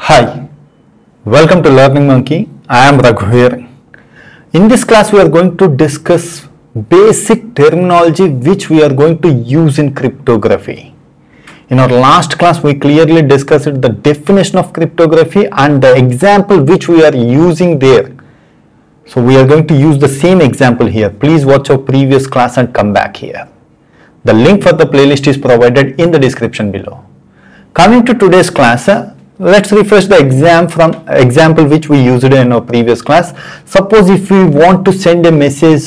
Hi, welcome to Learning Monkey. I am Raghu here. In this class, we are going to discuss basic terminology which we are going to use in cryptography. In our last class, we clearly discussed the definition of cryptography and the example which we are using there. So we are going to use the same example here. Please watch our previous class and come back here. The link for the playlist is provided in the description below. Coming to today's class, let's refresh the example which we used in our previous class. Suppose if we want to send a message,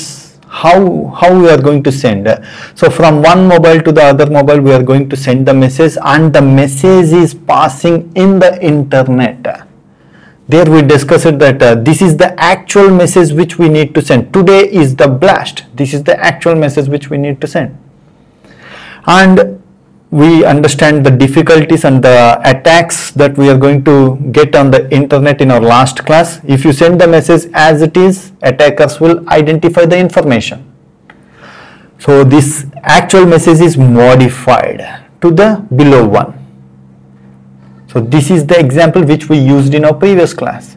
how we are going to send? So from one mobile to the other mobile, we are going to send the message, and the message is passing in the internet. There we discussed that this is the actual message which we need to send. Today is the blast. This is the actual message which we need to send. And we understand the difficulties and the attacks that we are going to get on the internet in our last class. If you send the message as it is, attackers will identify the information. So this actual message is modified to the below one. So this is the example which we used in our previous class.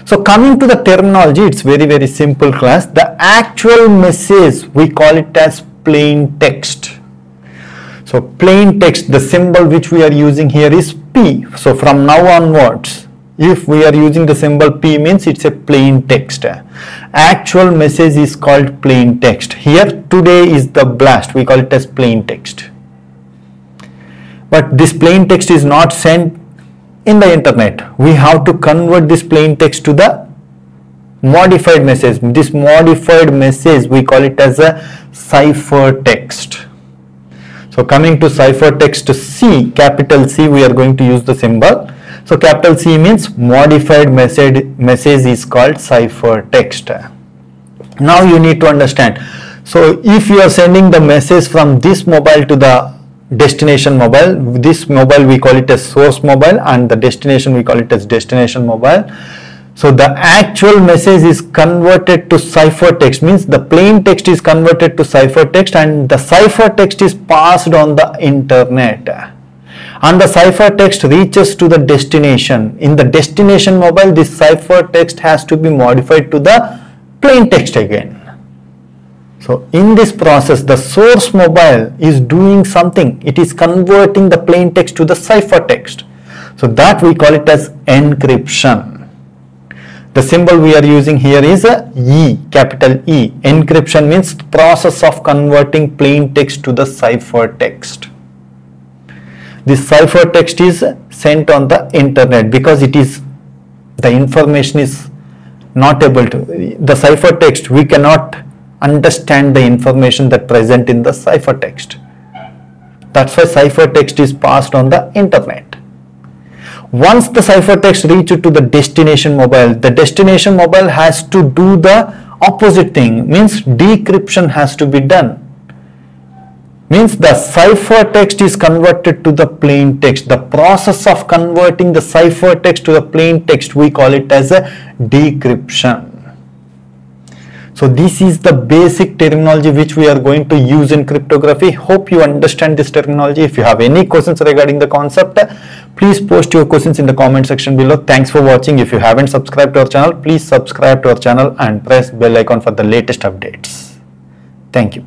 So coming to the terminology, it's very simple class. The actual message, we call it as plain text. So plain text, the symbol which we are using here is P. So from now onwards, if we are using the symbol P, means it's a plain text. Actual message is called plain text. Here today is the blast, we call it as plain text. But this plain text is not sent in the internet. We have to convert this plain text to the modified message. This modified message, we call it as a cipher text. So coming to cipher text C, capital C, we are going to use the symbol. So capital C means modified message is called cipher text. Now you need to understand. So if you are sending the message from this mobile to the destination mobile, this mobile we call it as source mobile, and the destination we call it as destination mobile. So the actual message is converted to cipher text, means the plain text is converted to cipher text, and the cipher text is passed on the internet, and the cipher text reaches to the destination. In the destination mobile, this cipher text has to be modified to the plain text again. So in this process, the source mobile is doing something. It is converting the plain text to the cipher text. So that we call it as encryption. The symbol we are using here is a E, capital E. Encryption means process of converting plain text to the cipher text. This cipher text is sent on the internet because it is, the information is not able to, the cipher text, we cannot understand the information that present in the cipher text. That's why cipher text is passed on the internet. Once the cipher text reaches to the destination mobile, the destination mobile has to do the opposite thing, means decryption has to be done. Means the cipher text is converted to the plain text. The process of converting the cipher text to the plain text, we call it as a decryption. So this is the basic terminology which we are going to use in cryptography. Hope you understand this terminology. If you have any questions regarding the concept, please post your questions in the comment section below. Thanks for watching. If you haven't subscribed to our channel, please subscribe to our channel and press bell icon for the latest updates. Thank you.